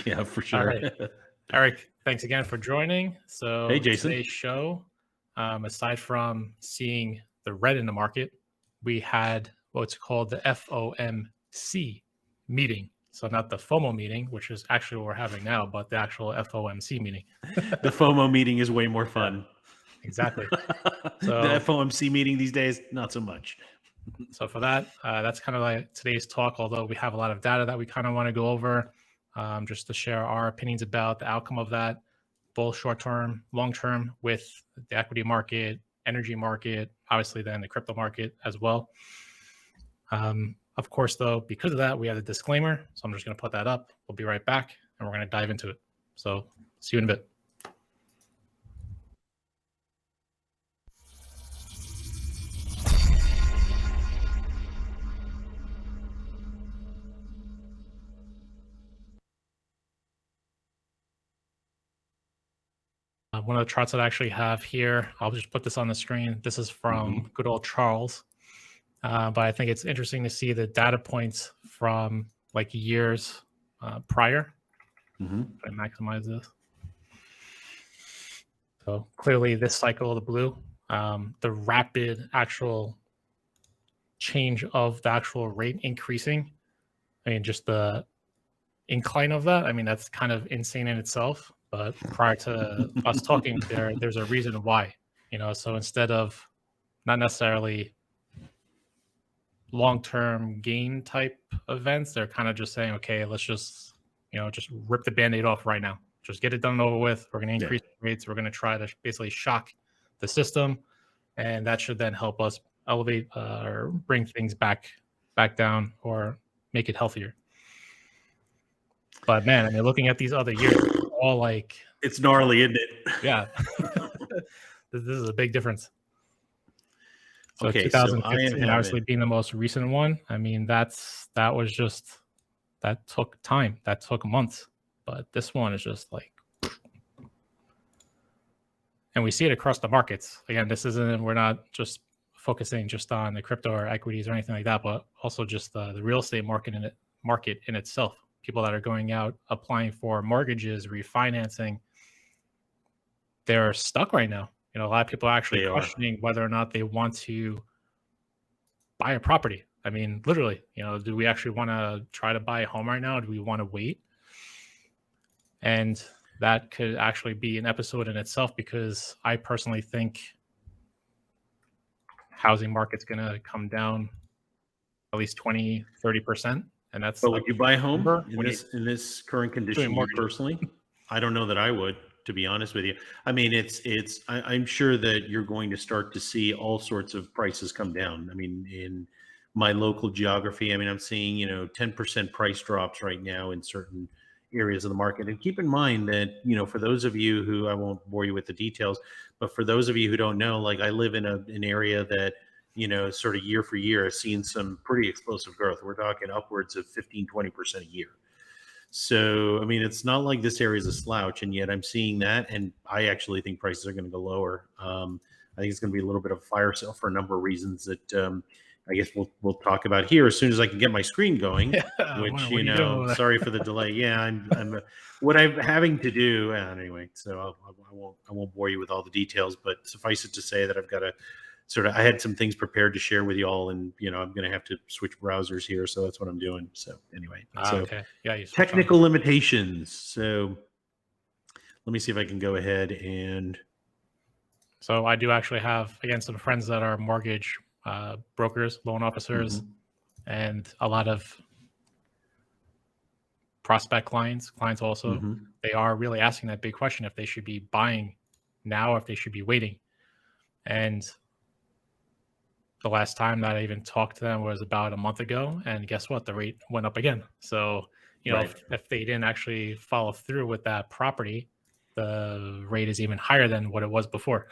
Yeah, for All sure. right. Eric, thanks again for joining. So Hey, Jason. today's show, aside from seeing the red in the market, we had what's called the FOMC meeting. So not the FOMO meeting, which is actually what we're having now, but the actual FOMC meeting. The FOMO meeting is way more fun. Exactly. The FOMC meeting these days, not so much. So for that, that's kind of like today's talk, although we have a lot of data that we kind of want to go over just to share our opinions about the outcome of that, both short-term, long-term with the equity market, energy market, obviously then the crypto market as well. Of course, though, because of that, we have a disclaimer. So I'm just going to put that up. We'll be right back and we're going to dive into it. So see you in a bit. One of the charts that I actually have here, I'll just put this on the screen. This is from good old Charles. But I think it's interesting to see the data points from like years prior. Mm-hmm. I maximize this. So clearly this cycle, the blue, the rapid actual change of the actual rate increasing. I mean, just the incline of that. I mean, that's kind of insane in itself. But prior to us talking, there's a reason why, so instead of not necessarily long-term gain type events, they're kind of just saying, okay, let's just rip the band-aid off right now, just get it done and over with. We're going to increase rates. We're going to try to basically shock the system, and that should then help us elevate or bring things back down or make it healthier. But man, I mean, looking at these other years, all like, it's gnarly, isn't it? Yeah. This is a big difference. So okay, 2015 obviously being the most recent one. I mean, that took time. That took months. But this one is just like, and we see it across the markets. Again, we're not just focusing just on the crypto or equities or anything like that, but also just the real estate market in itself. People that are going out, applying for mortgages, refinancing, they're stuck right now. A lot of people are actually questioning whether or not they want to buy a property. I mean, literally, do we actually want to try to buy a home right now? Do we want to wait? And that could actually be an episode in itself, because I personally think housing market's going to come down at least 20, 30%. And that's. But would you buy a home in this current condition? You personally? I don't know that I would, to be honest with you. I mean, I'm sure that you're going to start to see all sorts of prices come down. I mean, in my local geography, I mean, I'm seeing, 10% price drops right now in certain areas of the market. And keep in mind that, for those of you who, I won't bore you with the details, but for those of you who don't know, like I live in an area that, sort of year for year has seen some pretty explosive growth. We're talking upwards of 15, 20% a year. So, I mean, it's not like this area is a slouch, and yet I'm seeing that, and I actually think prices are going to go lower. I think it's going to be a little bit of a fire sale for a number of reasons that I guess we'll talk about here as soon as I can get my screen going. Which sorry for the delay. Yeah, I'm what I'm having to do anyway. So I won't bore you with all the details, but suffice it to say that I've got to. I had some things prepared to share with you all, and I'm going to have to switch browsers here, so that's what I'm doing. So anyway, okay, yeah, technical limitations. So let me see if I can go ahead and. So I do actually have, again, some friends that are mortgage brokers, loan officers, and a lot of prospect clients also. They are really asking that big question if they should be buying now or if they should be waiting. And the last time that I even talked to them was about a month ago, and guess what? The rate went up again. So, if they didn't actually follow through with that property, the rate is even higher than what it was before.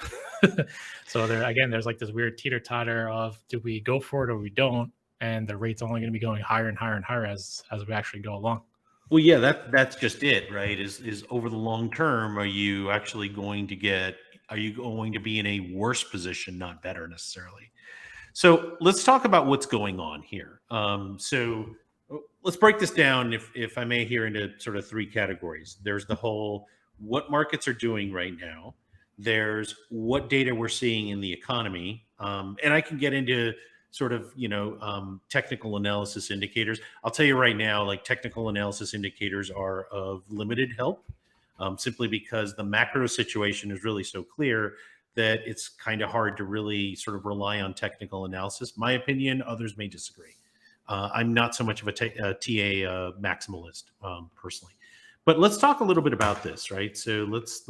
So there's like this weird teeter-totter of, do we go for it or we don't? And the rate's only going to be going higher and higher and higher as we actually go along. Well, yeah, that's just it, right? Is over the long term, are you actually going to be in a worse position, not better necessarily? So let's talk about what's going on here. So let's break this down, if I may, here into sort of three categories. There's the whole what markets are doing right now. There's what data we're seeing in the economy, and I can get into sort of technical analysis indicators. I'll tell you right now, like technical analysis indicators are of limited help, simply because the macro situation is really so clear that it's kind of hard to really sort of rely on technical analysis. My opinion, others may disagree. I'm not so much of a TA maximalist personally, but let's talk a little bit about this, right? So let's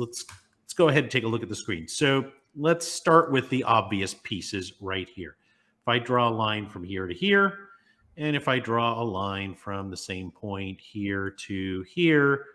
go ahead and take a look at the screen. So let's start with the obvious pieces right here. If I draw a line from here to here, and if I draw a line from the same point here to here,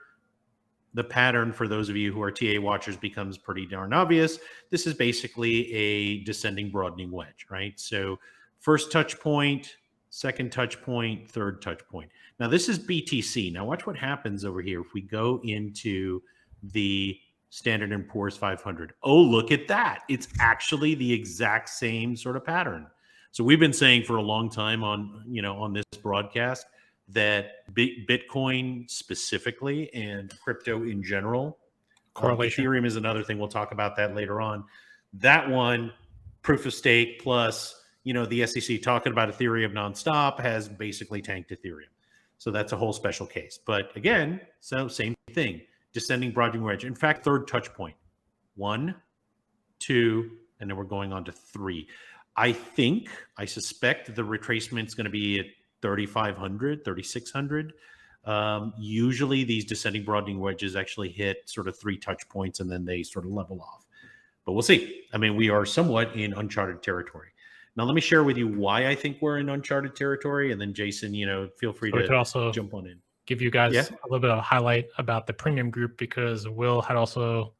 the pattern for those of you who are TA watchers becomes pretty darn obvious. This is basically a descending broadening wedge, right? So first touch point, second touch point, third touch point. Now this is BTC. Now watch what happens over here if we go into the Standard & Poor's 500. Oh, look at that. It's actually the exact same sort of pattern. So we've been saying for a long time on this broadcast that Bitcoin specifically and crypto in general, correlation. Ethereum is another thing. We'll talk about that later on. That one, proof of stake plus, the SEC talking about Ethereum nonstop has basically tanked Ethereum. So that's a whole special case. But again, so same thing, descending broadening wedge. In fact, third touch point, 1, 2, and then we're going on to 3. I suspect the retracement is going to be at 3,500, 3,600. Usually these descending broadening wedges actually hit sort of 3 touch points and then they sort of level off. But we'll see. I mean, we are somewhat in uncharted territory. Now, let me share with you why I think we're in uncharted territory. And then Jason, feel free to also jump on in. Give you guys a little bit of a highlight about the premium group, because Will had also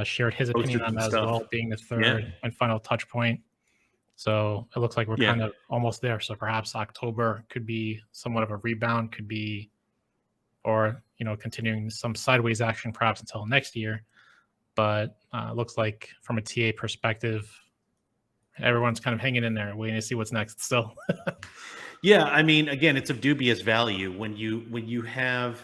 shared his opinion on that as well, being the third and final touch point. So it looks like we're kind of almost there. So perhaps October could be somewhat of a rebound, or continuing some sideways action perhaps until next year. But it looks like from a TA perspective, everyone's kind of hanging in there, waiting to see what's next still. Yeah, I mean, again, it's of dubious value when you have,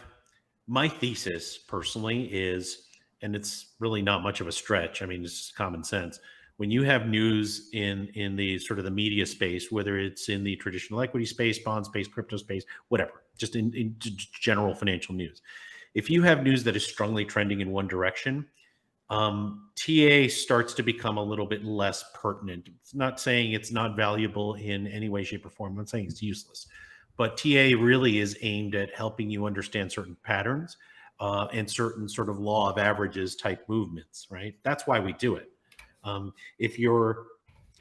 my thesis personally is, and it's really not much of a stretch. I mean, it's just common sense. When you have news in the sort of the media space, whether it's in the traditional equity space, bond space, crypto space, whatever, just in general financial news, if you have news that is strongly trending in one direction, TA starts to become a little bit less pertinent. It's not saying it's not valuable in any way, shape, or form. I'm not saying it's useless, but TA really is aimed at helping you understand certain patterns and certain sort of law of averages type movements, right? That's why we do it. If you're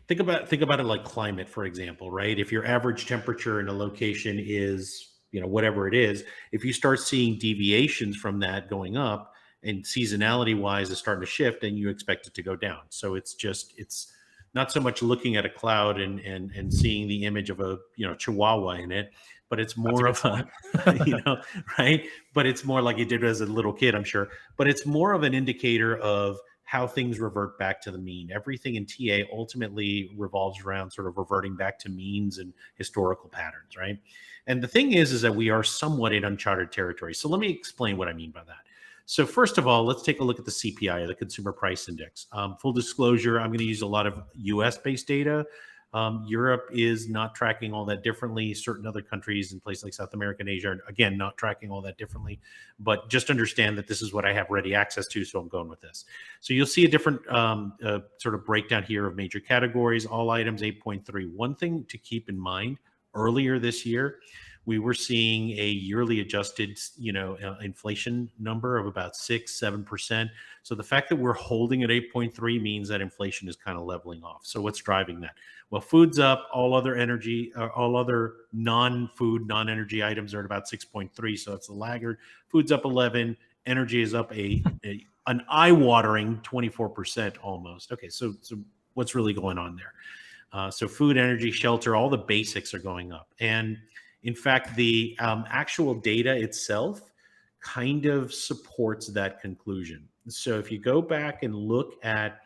think about it like climate, for example, right? If your average temperature in a location is, whatever it is, if you start seeing deviations from that going up, and seasonality wise is starting to shift, and you expect it to go down. So it's not so much looking at a cloud and seeing the image of a chihuahua in it, but it's more of a right. But it's more like you did as a little kid, I'm sure. But it's more of an indicator of how things revert back to the mean. Everything in TA ultimately revolves around sort of reverting back to means and historical patterns, right? And the thing is that we are somewhat in uncharted territory. So let me explain what I mean by that. So first of all, let's take a look at the CPI, the Consumer Price Index. Full disclosure, I'm going to use a lot of US-based data. Europe is not tracking all that differently. Certain other countries in places like South America and Asia are, again, not tracking all that differently. But just understand that this is what I have ready access to, so I'm going with this. So you'll see a different sort of breakdown here of major categories, all items 8.3. One thing to keep in mind, earlier this year, we were seeing a yearly adjusted, inflation number of about 6-7%. So the fact that we're holding at 8.3 means that inflation is kind of leveling off. So what's driving that? Well, food's up. All other non-food, non-energy items are at about 6.3. So it's a laggard. Food's up 11. Energy is up an eye-watering 24% almost. Okay, so what's really going on there? So food, energy, shelter, all the basics are going up. And in fact, the actual data itself kind of supports that conclusion. So if you go back and look at,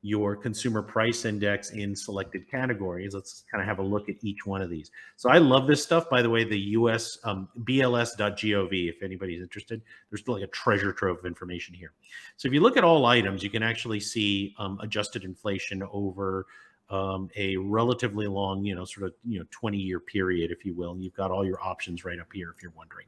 your consumer price index in selected categories. Let's kind of have a look at each one of these. So I love this stuff, by the way, the US bls.gov, if anybody's interested. There's still like a treasure trove of information here. So if you look at all items, you can actually see adjusted inflation over a relatively long, sort of, 20-year period, if you will. And you've got all your options right up here, if you're wondering.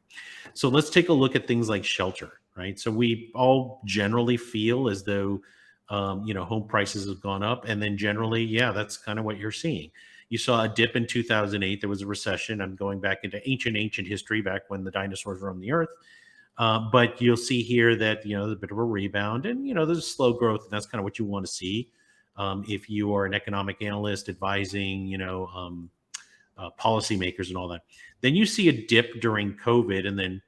So let's take a look at things like shelter, right? So we all generally feel as though, home prices have gone up. And then generally, yeah, that's kind of what you're seeing. You saw a dip in 2008. There was a recession. I'm going back into ancient history, back when the dinosaurs roamed the earth. But you'll see here that, there's a bit of a rebound, and, there's a slow growth. And that's kind of what you want to see. If you are an economic analyst advising, policymakers and all that, then you see a dip during COVID, and then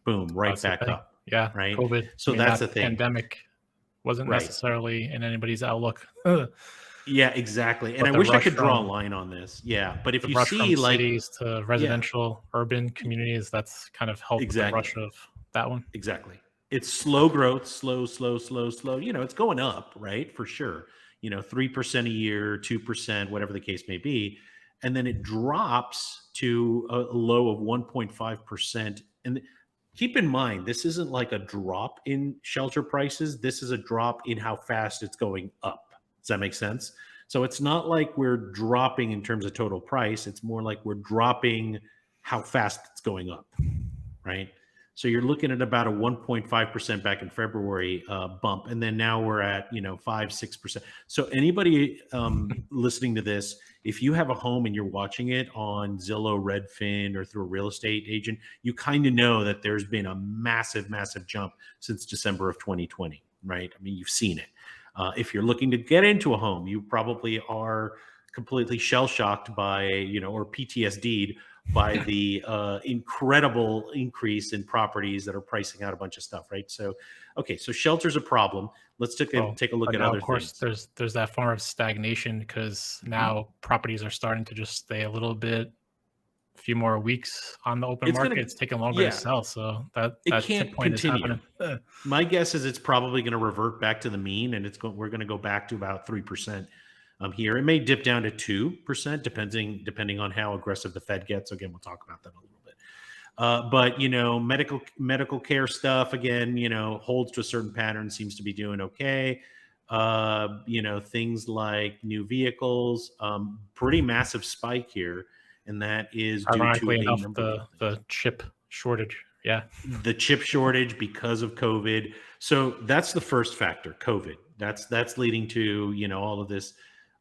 boom, right back up. Yeah. Right. COVID. So that's the thing. Pandemic wasn't necessarily in anybody's outlook. Yeah, exactly. And But I wish I could draw a line on this. Yeah. But if you see from like cities to residential urban communities, that's kind of helped with the rush of that one. Exactly. It's slow growth, slow. It's going up, right? For sure. 3% a year, 2%, whatever the case may be. And then it drops to a low of 1.5%. And keep in mind, this isn't like a drop in shelter prices. This is a drop in how fast it's going up. Does that make sense? So it's not like we're dropping in terms of total price. It's more like we're dropping how fast it's going up, right? So you're looking at about a 1.5% back in February bump. And then now we're at, 5-6%. So anybody listening to this, if you have a home and you're watching it on Zillow, Redfin, or through a real estate agent, you kind of know that there's been a massive jump since December of 2020, right? I mean, you've seen it. If you're looking to get into a home, you probably are completely shell-shocked by, or PTSD'd by the incredible increase in properties that are pricing out a bunch of stuff, right? So, okay, so shelter's a problem. Let's take a look at other things. Of course, there's that form of stagnation, because now properties are starting to just stay a little bit, a few more weeks on the open market. It's taking longer to sell, so that can't continue. My guess is it's probably going to revert back to the mean, and we're going to go back to about 3%. Here, it may dip down to 2%, depending on how aggressive the Fed gets. Again, we'll talk about that a little bit. But medical care stuff, again, holds to a certain pattern, seems to be doing okay. Things like new vehicles, pretty massive spike here, and that is due to enough, the chip shortage. Yeah, the chip shortage because of COVID. So that's the first factor, COVID. That's leading to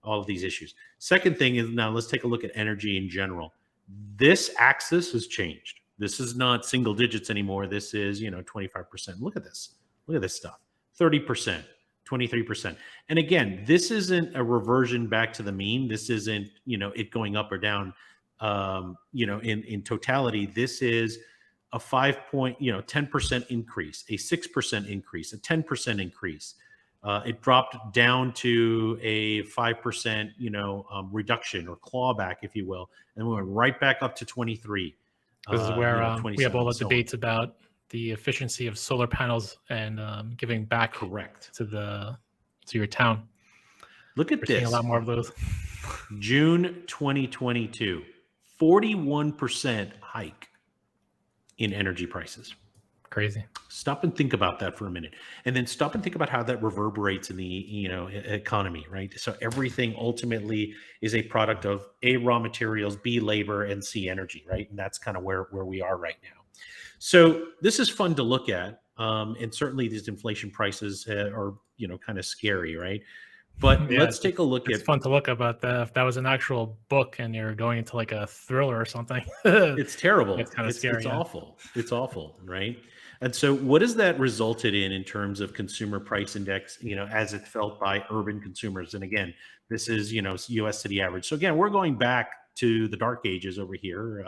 all of these issues. Second thing is, now let's take a look at energy in general. This axis has changed. This is not single digits anymore. This is, 25%. Look at this stuff. 30%, 23%. And again, this isn't a reversion back to the mean. This isn't, it going up or down, in totality. This is a 10% increase, a 6% increase, a 10% increase. It dropped down to a 5%, reduction or clawback, if you will, and we went right back up to 23. This is where we have all the debates about the efficiency of solar panels and giving back to your town. Look at this. Seeing a lot more of those. June 2022, 41% hike in energy prices. Crazy. Stop and think about that for a minute, and then stop and think about how that reverberates in the economy, right? So everything ultimately is a product of A, raw materials, B, labor, and C, energy, right? And that's kind of where we are right now. So this is fun to look at, and certainly these inflation prices are kind of scary, right? But let's take a look. It's fun to look about that. If that was an actual book and you're going into like a thriller or something, it's terrible. It's kind of scary. It's awful. It's awful, right? And so what has that resulted in terms of consumer price index, as it felt by urban consumers? And again, this is, US city average. So again, we're going back to the dark ages over here.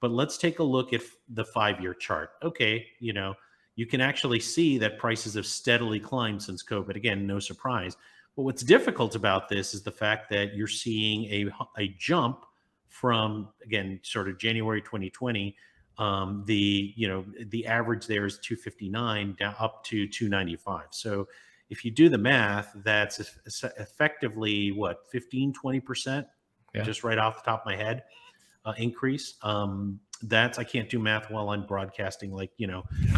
But let's take a look at the 5-year chart. Okay. You can actually see that prices have steadily climbed since COVID. Again, no surprise. But what's difficult about this is the fact that you're seeing a jump from, again, sort of January 2020. The average there is 259 down up to 295. So, If you do the math, that's effectively what, 15, 20%, just right off the top of my head, increase. That's, I can't do math while I'm broadcasting, like,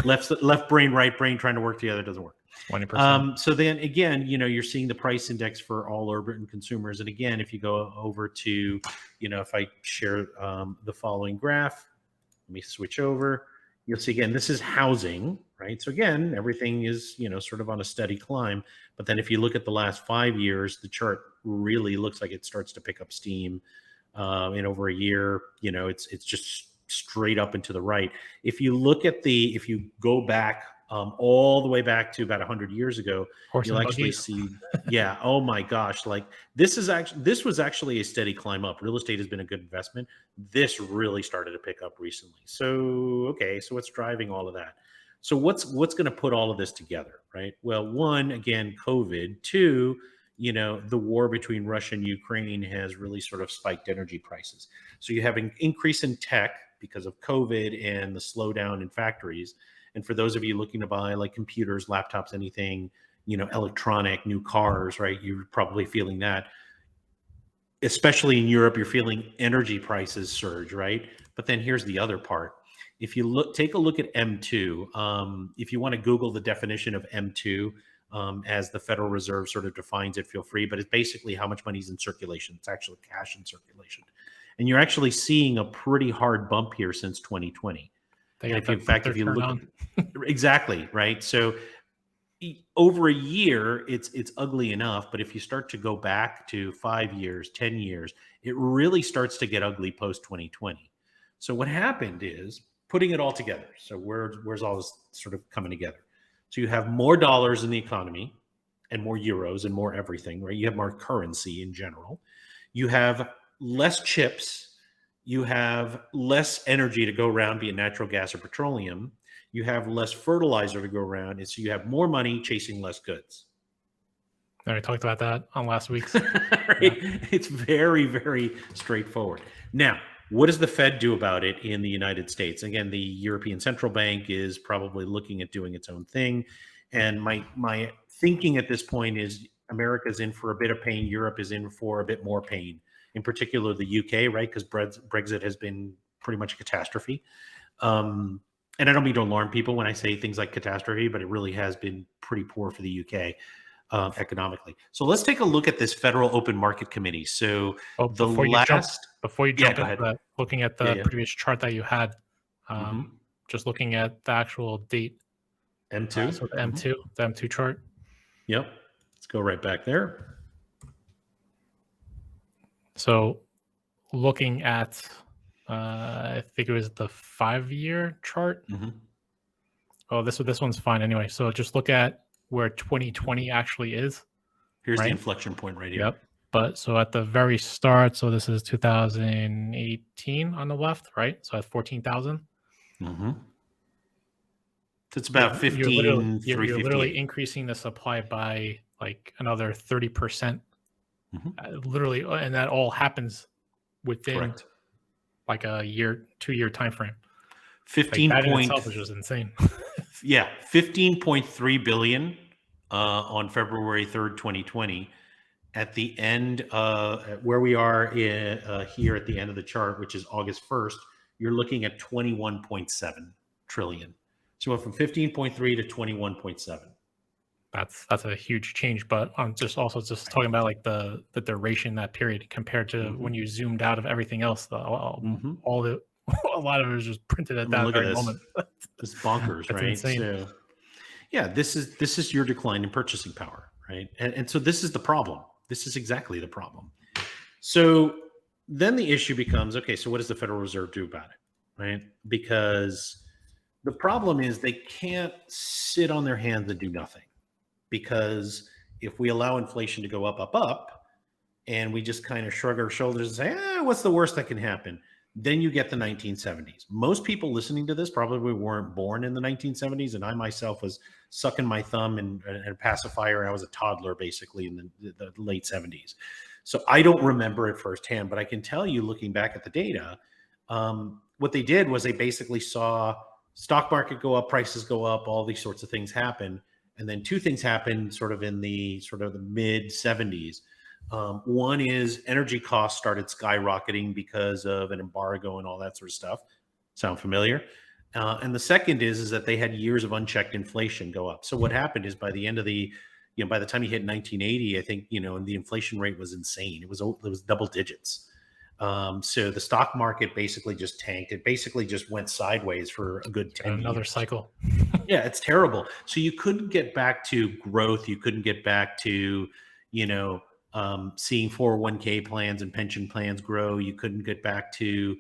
left brain, right brain trying to work together doesn't work. 20%. So then again, you're seeing the price index for all urban consumers. And again, if you go over to, if I share the following graph, let me switch over. You'll see again, this is housing, right? So again, everything is, sort of on a steady climb. But then if you look at the last 5 years, the chart really looks like it starts to pick up steam. In over a year, it's just straight up and to the right. If you go back all the way back to about 100 years ago, you'll actually see, yeah, oh my gosh, like this was actually a steady climb up. Real estate has been a good investment. This really started to pick up recently. So, okay, so what's driving all of that? So what's going to put all of this together, right? Well, one, again, COVID. Two, the war between Russia and Ukraine has really sort of spiked energy prices. So you have an increase in tech because of COVID and the slowdown in factories. And for those of you looking to buy like computers, laptops, anything, electronic, new cars, right? You're probably feeling that. Especially in Europe, you're feeling energy prices surge, right? But then here's the other part. If you take a look at M2, if you want to Google the definition of M2, as the Federal Reserve sort of defines it, feel free, but it's basically how much money is in circulation. It's actually cash in circulation. And you're actually seeing a pretty hard bump here since 2020. If you look at, exactly, right? So over a year, it's ugly enough, but if you start to go back to 5 years, 10 years, it really starts to get ugly post 2020. So what happened is putting it all together. So where's all this sort of coming together? So you have more dollars in the economy and more euros and more everything, right? You have more currency in general. You have less chips. You have less energy to go around, be it natural gas or petroleum. You have less fertilizer to go around. And so you have more money chasing less goods. We talked about that on last week's. Right? Yeah. It's very, very straightforward. Now, what does the Fed do about it in the United States? Again, the European Central Bank is probably looking at doing its own thing. And my thinking at this point is America's in for a bit of pain. Europe is in for a bit more pain, in particular the UK, right? Because Brexit has been pretty much a catastrophe. And I don't mean to alarm people when I say things like catastrophe, but it really has been pretty poor for the UK. Economically. So let's take a look at this Federal Open Market Committee. So before you jump into that, looking at the previous chart that you had, just looking at the actual date. M2. So the M2 chart. Yep. Let's go right back there. So looking at, I think it was the 5-year chart. Oh, this one's fine anyway. So just look at where 2020 actually is. Here's the inflection point right here. Yep. But so at the very start, so this is 2018 on the left, right? So at 14,000. So it's about 15. You're literally increasing the supply by like another 30%. Literally, and that all happens within like a 2-year time frame. 15 that in itself is just insane. Yeah, 15.3 billion on February 3rd, 2020. At the end, where we are here at the end of the chart, which is August 1st, you're looking at 21.7 trillion. So we went from 15.3 to 21.7. That's a huge change, but I'm just talking about like the duration, that period compared to when you zoomed out of everything else. A lot of it was just printed at that very moment. It's bonkers, right? Insane. So, yeah, this is your decline in purchasing power, right? And so this is the problem. This is exactly the problem. So then the issue becomes, okay, so what does the Federal Reserve do about it, right? Because the problem is they can't sit on their hands and do nothing. Because if we allow inflation to go up, and we just kind of shrug our shoulders and say, what's the worst that can happen? Then you get the 1970s. Most people listening to this probably weren't born in the 1970s, and I myself was sucking my thumb and a pacifier, and I was a toddler basically in the late 70s. So I don't remember it firsthand, but I can tell you, looking back at the data, what they did was they basically saw stock market go up, prices go up, all these sorts of things happen, And then two things happened sort of in the mid 70s. One is energy costs started skyrocketing because of an embargo and all that sort of stuff. Sound familiar? And the second is that they had years of unchecked inflation go up. So what happened is by the end of by the time you hit 1980, I think, the inflation rate was insane. It was double digits. So the stock market basically just tanked. It basically just went sideways for a good 10 Another years. cycle. Yeah, it's terrible. So you couldn't get back to growth. You couldn't get back to, seeing 401k plans and pension plans grow. You couldn't get back to,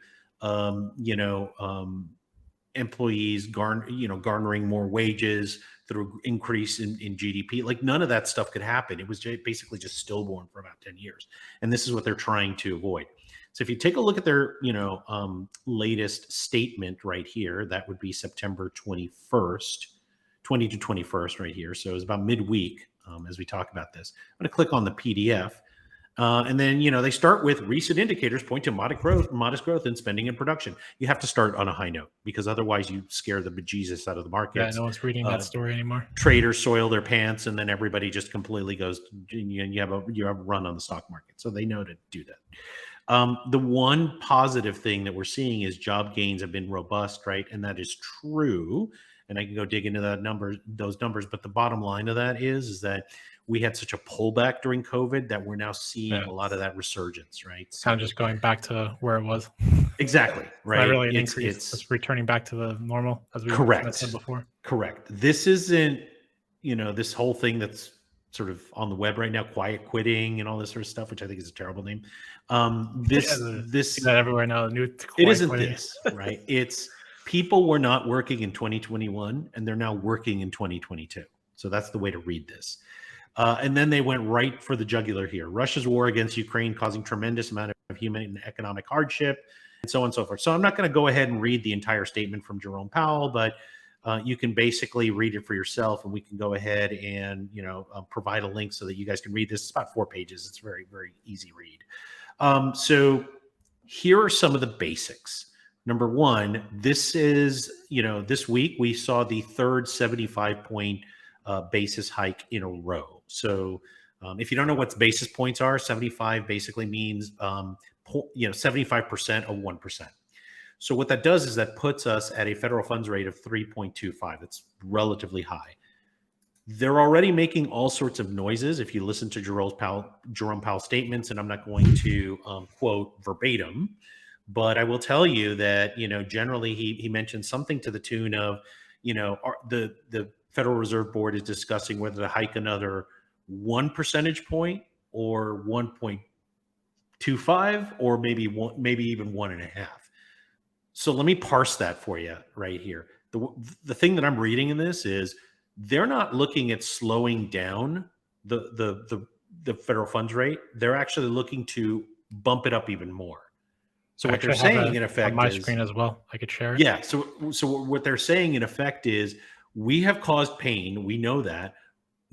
employees garnering more wages through increase in GDP. Like none of that stuff could happen. It was basically just stillborn for about 10 years. And this is what they're trying to avoid. So if you take a look at their, latest statement right here, that would be September 21st, 20 to 21st right here. So it's about midweek as we talk about this. I'm going to click on the PDF. And then, they start with recent indicators point to modest growth in spending and production. You have to start on a high note because otherwise you scare the bejesus out of the markets. Yeah, no one's reading that story anymore. Traders soil their pants and then everybody just completely goes, you have a run on the stock market. So they know to do that. The one positive thing that we're seeing is job gains have been robust, right? And that is true. And I can go dig into those numbers. But the bottom line of that is that we had such a pullback during COVID that we're now seeing a lot of that resurgence, right? It's kind of just going back to where it was. Exactly, right? Not really an increase. It's returning back to the normal, as we said before. Correct. This isn't, this whole thing that's sort of on the web right now, quiet quitting and all this sort of stuff, which I think is a terrible name. This that everywhere now. It isn't quitting. This, right? It's people were not working in 2021 and they're now working in 2022. So that's the way to read this. And then they went right for the jugular here. Russia's war against Ukraine causing tremendous amount of human and economic hardship, and so on and so forth. So I'm not going to go ahead and read the entire statement from Jerome Powell, but you can basically read it for yourself, and we can go ahead and provide a link so that you guys can read this. It's about 4 pages. It's very, very easy read. So here are some of the basics. Number one, this is, this week we saw the third 75-point basis hike in a row. So if you don't know what basis points are, 75 basically means 75% of 1%. So what that does is that puts us at a federal funds rate of 3.25. That's relatively high. They're already making all sorts of noises. If you listen to Jerome Powell's statements, and I'm not going to quote verbatim, but I will tell you that generally he mentioned something to the tune of the Federal Reserve Board is discussing whether to hike another 1 percentage point or 1.25 or maybe even 1.5. So let me parse that for you right here. The thing that I'm reading in this is they're not looking at slowing down the federal funds rate. They're actually looking to bump it up even more. So what they're saying in effect on my screen as well, I could share it. Yeah. So what they're saying in effect is we have caused pain. We know that.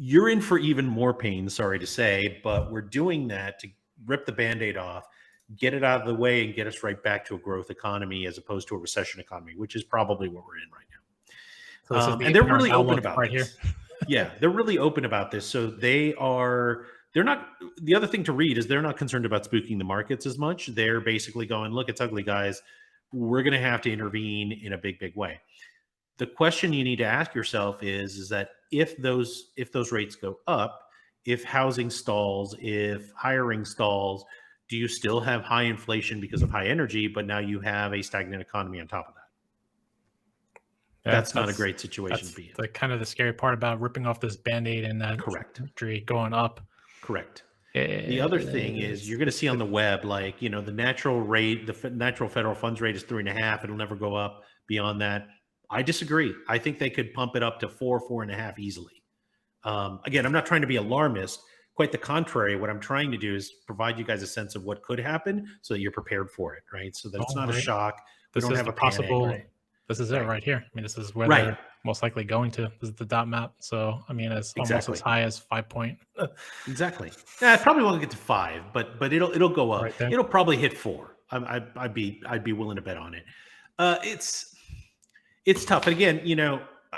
You're in for even more pain, sorry to say, but we're doing that to rip the Band-Aid off, get it out of the way, and get us right back to a growth economy as opposed to a recession economy, which is probably what we're in right now. So and they're really open about right this. Here. Yeah, they're really open about this. So they're not, the other thing to read is they're not concerned about spooking the markets as much. They're basically going, look, it's ugly, guys. We're going to have to intervene in a big, big way. The question you need to ask yourself is that if those rates go up, if housing stalls, if hiring stalls, do you still have high inflation because of high energy, but now you have a stagnant economy on top of that? Yeah, that's not a great situation to be in. Kind of the scary part about ripping off this Band-Aid and that trajectory going up. Correct. The other thing is you're going to see on the web, like, the natural rate, the natural federal funds rate is 3.5. It'll never go up beyond that. I disagree. I think they could pump it up to 4.5 easily. Again, I'm not trying to be alarmist. Quite the contrary. What I'm trying to do is provide you guys a sense of what could happen so that you're prepared for it, right? So that it's not a shock. This is a possible. Right? This is it right here. I mean, this is where they're most likely going to. This is the dot map. So, I mean, it's almost as high as 5 point. Exactly. Yeah, it probably won't get to 5, but it'll go up. Right, it'll probably hit 4. I'd be willing to bet on it. It's tough. And again,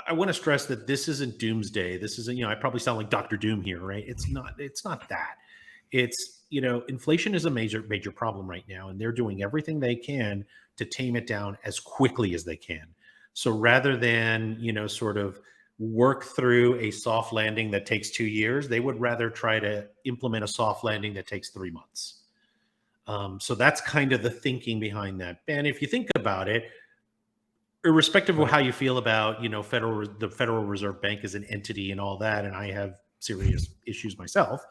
I want to stress that this isn't doomsday. This isn't, I probably sound like Dr. Doom here, right? It's not that. It's, inflation is a major problem right now, and they're doing everything they can to tame it down as quickly as they can. So rather than, sort of work through a soft landing that takes 2 years, they would rather try to implement a soft landing that takes 3 months. So that's kind of the thinking behind that. And if you think about it, irrespective of how you feel about, the Federal Reserve Bank as an entity and all that, and I have serious issues myself,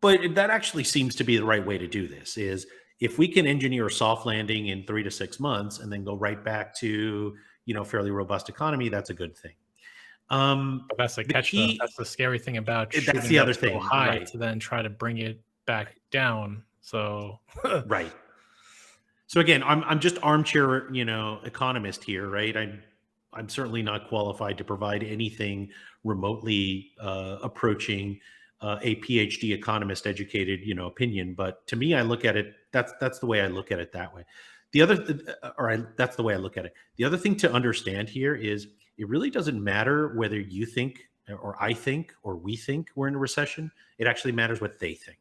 but that actually seems to be the right way to do this, is if we can engineer a soft landing in 3 to 6 months and then go right back to, fairly robust economy, that's a good thing. But that's the catch, though. That's the scary thing about shooting that's the other up thing, so high, right? to then try to bring it back down. So right. So again, I'm just armchair, economist here, right? I'm certainly not qualified to provide anything remotely approaching a PhD economist educated, opinion. But to me, I look at it. That's the way I look at it that way. That's the way I look at it. The other thing to understand here is it really doesn't matter whether you think or I think or we think we're in a recession. It actually matters what they think.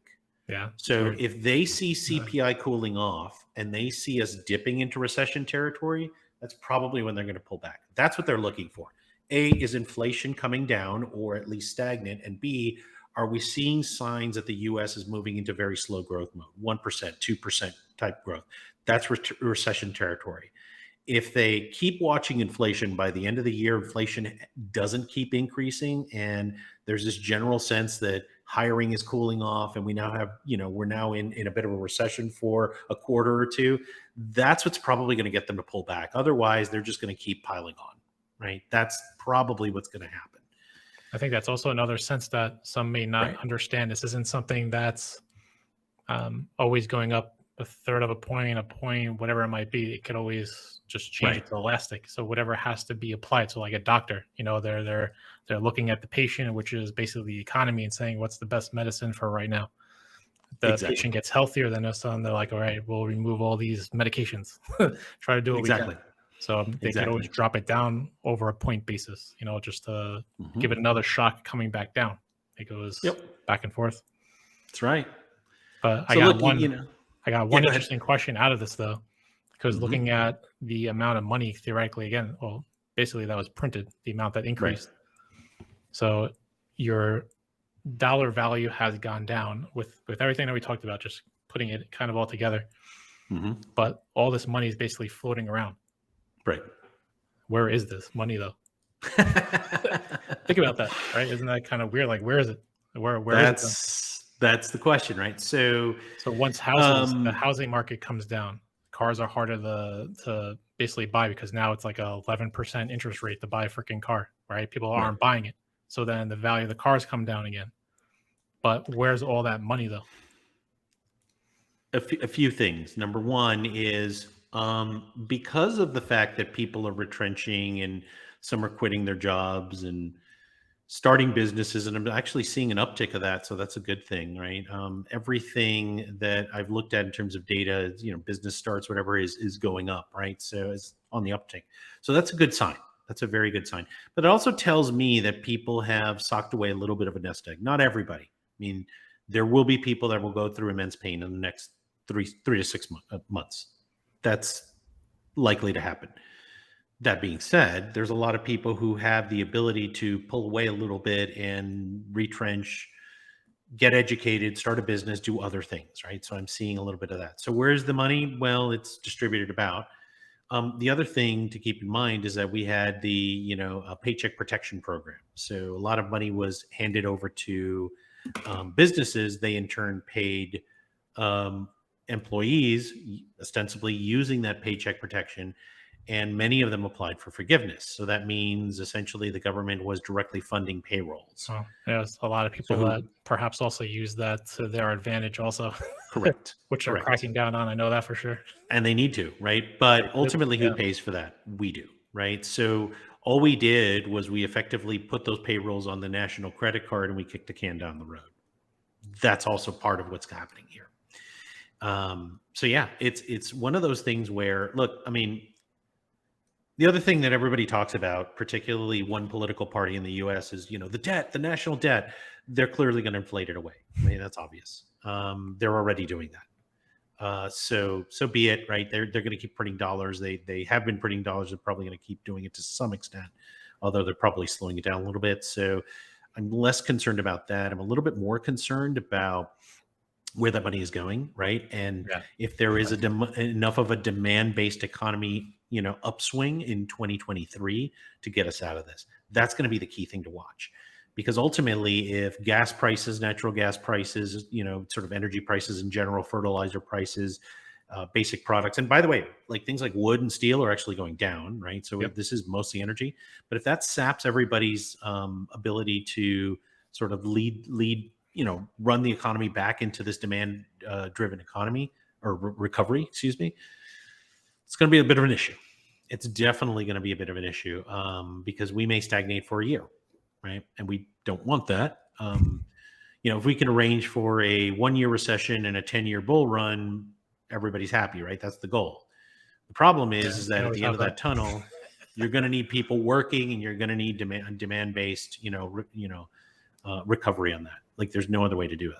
Yeah. So if they see CPI cooling off and they see us dipping into recession territory, that's probably when they're going to pull back. That's what they're looking for. A, is inflation coming down or at least stagnant? And B, are we seeing signs that the U.S. is moving into very slow growth mode, 1%, 2% type growth? That's recession territory. If they keep watching inflation, by the end of the year, inflation doesn't keep increasing, and there's this general sense that hiring is cooling off, and we now have, we're now in a bit of a recession for a quarter or two, that's what's probably going to get them to pull back. Otherwise, they're just going to keep piling on, right? That's probably what's going to happen. I think that's also another sense that some may not understand. This isn't something that's always going up a third of a point, whatever it might be. It could always just change it to elastic. So whatever has to be applied. So like a doctor, they're looking at the patient, which is basically the economy, and saying what's the best medicine for right now. The patient gets healthier, then all of a sudden they're like, all right, we'll remove all these medications. Try to do what we can. So they could always drop it down over a point basis, just to give it another shock coming back down. It goes back and forth. That's right. But I got one interesting question out of this, though, because looking at the amount of money theoretically, again, well, basically that was printed, the amount that increased. Right. So your dollar value has gone down with everything that we talked about, just putting it kind of all together. But all this money is basically floating around. Right. Where is this money, though? Think about that, right? Isn't that kind of weird? Like, where is it? Where is it? That's the question, right? So once the housing market comes down, cars are harder to basically buy, because now it's like a 11% interest rate to buy a freaking car, right? People aren't buying it. So then the value of the cars come down again. But where's all that money, though? A few things. Number one is because of the fact that people are retrenching and some are quitting their jobs and starting businesses, and I'm actually seeing an uptick of that, so that's a good thing, right? Everything that I've looked at in terms of data, business starts, whatever, is going up, right? So it's on the uptick. So that's a good sign. That's a very good sign. But it also tells me that people have socked away a little bit of a nest egg. Not everybody. I mean, there will be people that will go through immense pain in the next three to 6 months. That's likely to happen. That being said, there's a lot of people who have the ability to pull away a little bit and retrench, get educated, start a business, do other things, right? So I'm seeing a little bit of that. So where's the money? Well, it's distributed about. The other thing to keep in mind is that we had the, paycheck protection program. So a lot of money was handed over to businesses. They in turn paid employees, ostensibly using that paycheck protection, and many of them applied for forgiveness. So that means essentially the government was directly funding payrolls. Oh, there's a lot of people that perhaps also use that to their advantage also. Correct. Which are cracking down on, I know that for sure. And they need to, right? But ultimately, who pays for that? We do, right? So all we did was we effectively put those payrolls on the national credit card and we kicked the can down the road. That's also part of what's happening here. So yeah, it's one of those things where, look, I mean, The other thing that everybody talks about, particularly one political party in the U.S., is the debt, the national debt. They're clearly going to inflate it away. I mean, that's obvious. They're already doing that. So be it. Right? They're going to keep printing dollars. They have been printing dollars. They're probably going to keep doing it to some extent, although they're probably slowing it down a little bit. So I'm less concerned about that. I'm a little bit more concerned about where that money is going, right? And if there is enough of a demand-based economy, upswing in 2023 to get us out of this. That's going to be the key thing to watch. Because ultimately, if gas prices, natural gas prices, sort of energy prices in general, fertilizer prices, basic products, and by the way, like things like wood and steel are actually going down, right? So this is mostly energy. But if that saps everybody's ability to sort of lead, run the economy back into this demand-driven economy or recovery, excuse me, it's going to be a bit of an issue. It's definitely going to be a bit of an issue because we may stagnate for a year, right? And we don't want that. If we can arrange for a 1-year recession and a 10-year bull run, everybody's happy, right? That's the goal. The problem is that at the end of that tunnel, you're going to need people working, and you're going to need demand-based, recovery on that. Like, there's no other way to do it.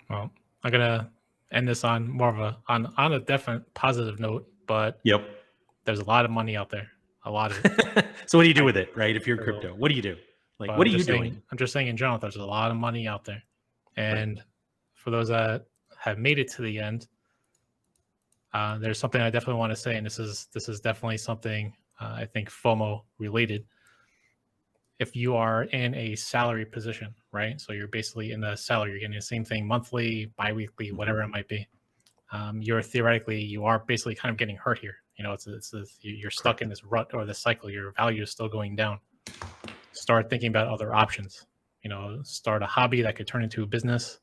Well, I'm gonna end this on more of on a definite positive note, but there's a lot of money out there, a lot of it. So what do you do with it, right? If you're crypto, what do you do? Like, what are you doing? I'm just saying in general, there's a lot of money out there, and for those that have made it to the end, there's something I definitely want to say, and this is definitely something I think FOMO related. If you are in a salary position, right? So you're basically in the salary, you're getting the same thing monthly, biweekly, whatever it might be. You are basically kind of getting hurt here. You're stuck in this rut or this cycle. Your value is still going down. Start thinking about other options. Start a hobby that could turn into a business.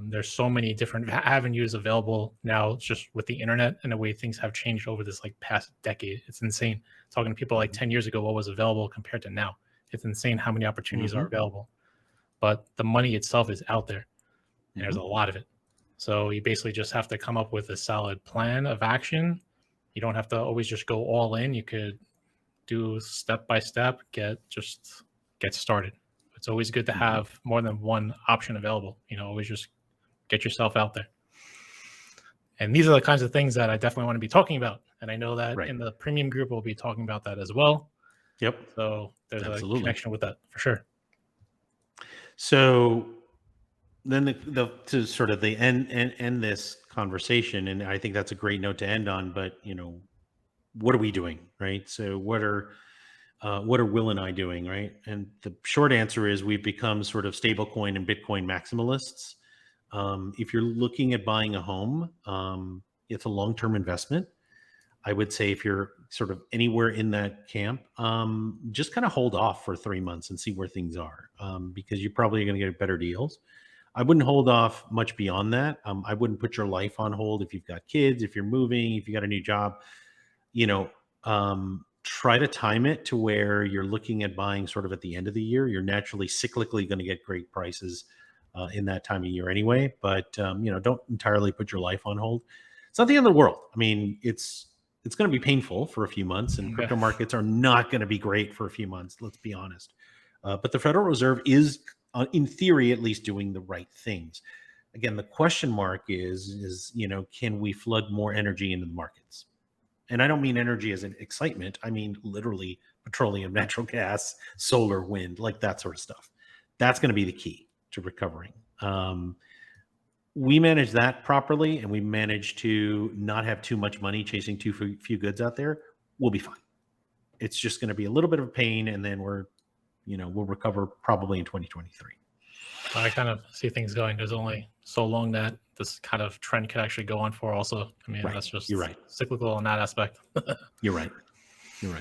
There's so many different avenues available now, just with the internet and the way things have changed over this past decade. It's insane. Talking to people 10 years ago, what was available compared to now. It's insane how many opportunities are available, but the money itself is out there, and there's a lot of it. So you basically just have to come up with a solid plan of action. You don't have to always just go all in. You could do step by step, get started. It's always good to have more than one option available. Always just get yourself out there. And these are the kinds of things that I definitely want to be talking about. And I know that in the premium group, we'll be talking about that as well. Yep. So there's a connection with that for sure. So then to sort of the end this conversation, and I think that's a great note to end on. But what are we doing, right? So what are Will and I doing, right? And the short answer is we've become sort of stablecoin and Bitcoin maximalists. If you're looking at buying a home, it's a long-term investment. I would say if you're sort of anywhere in that camp, just kind of hold off for 3 months and see where things are, because you're probably going to get better deals. I wouldn't hold off much beyond that. I wouldn't put your life on hold if you've got kids, if you're moving, if you got a new job. Try to time it to where you're looking at buying sort of at the end of the year. You're naturally cyclically going to get great prices in that time of year anyway. But don't entirely put your life on hold. It's not the end of the world. I mean, it's going to be painful for a few months, and crypto markets are not going to be great for a few months. Let's be honest. But the Federal Reserve is, in theory, at least doing the right things. Again, the question mark is can we flood more energy into the markets? And I don't mean energy as an excitement. I mean literally petroleum, natural gas, solar, wind, like that sort of stuff. That's going to be the key to recovering. We manage that properly, and we manage to not have too much money chasing too few goods out there. We'll be fine. It's just going to be a little bit of a pain, and then we'll recover probably in 2023. I kind of see things going. There's only so long that this kind of trend could actually go on for also. I mean, that's just cyclical in that aspect. You're right. All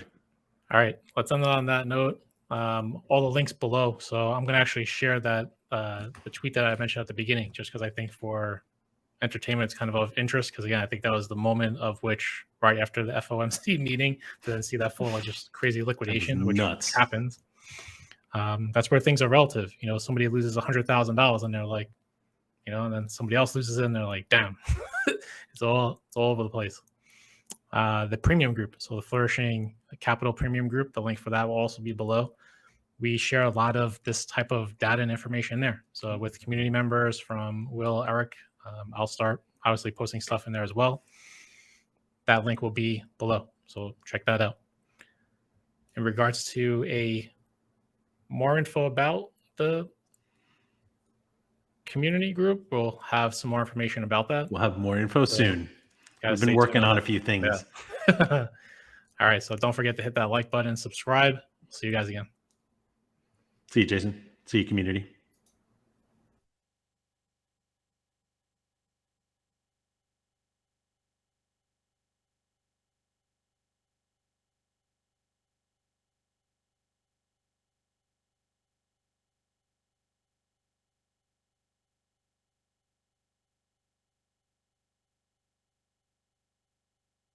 right. Let's end on that note. All the links below. So I'm going to actually share that the tweet that I mentioned at the beginning, just because I think for entertainment, it's kind of interest. Because again, I think that was the moment of which right after the FOMC meeting to then see that full of just crazy liquidation, which happens. That's where things are relative. Somebody loses $100,000 and they're like, and then somebody else loses it and they're like, damn, it's all over the place. the premium group. So the Flourishing Capital Premium Group, the link for that will also be below. We share a lot of this type of data and information there. So with community members from Will, Eric, I'll start obviously posting stuff in there as well. That link will be below. So check that out. In regards to more info about the community group, we'll have some more information about that. We'll have more info soon. We've been stay working tuned on a few things. Yeah. All right. So don't forget to hit that like button, subscribe. See you guys again. See you, Jason. See you, community.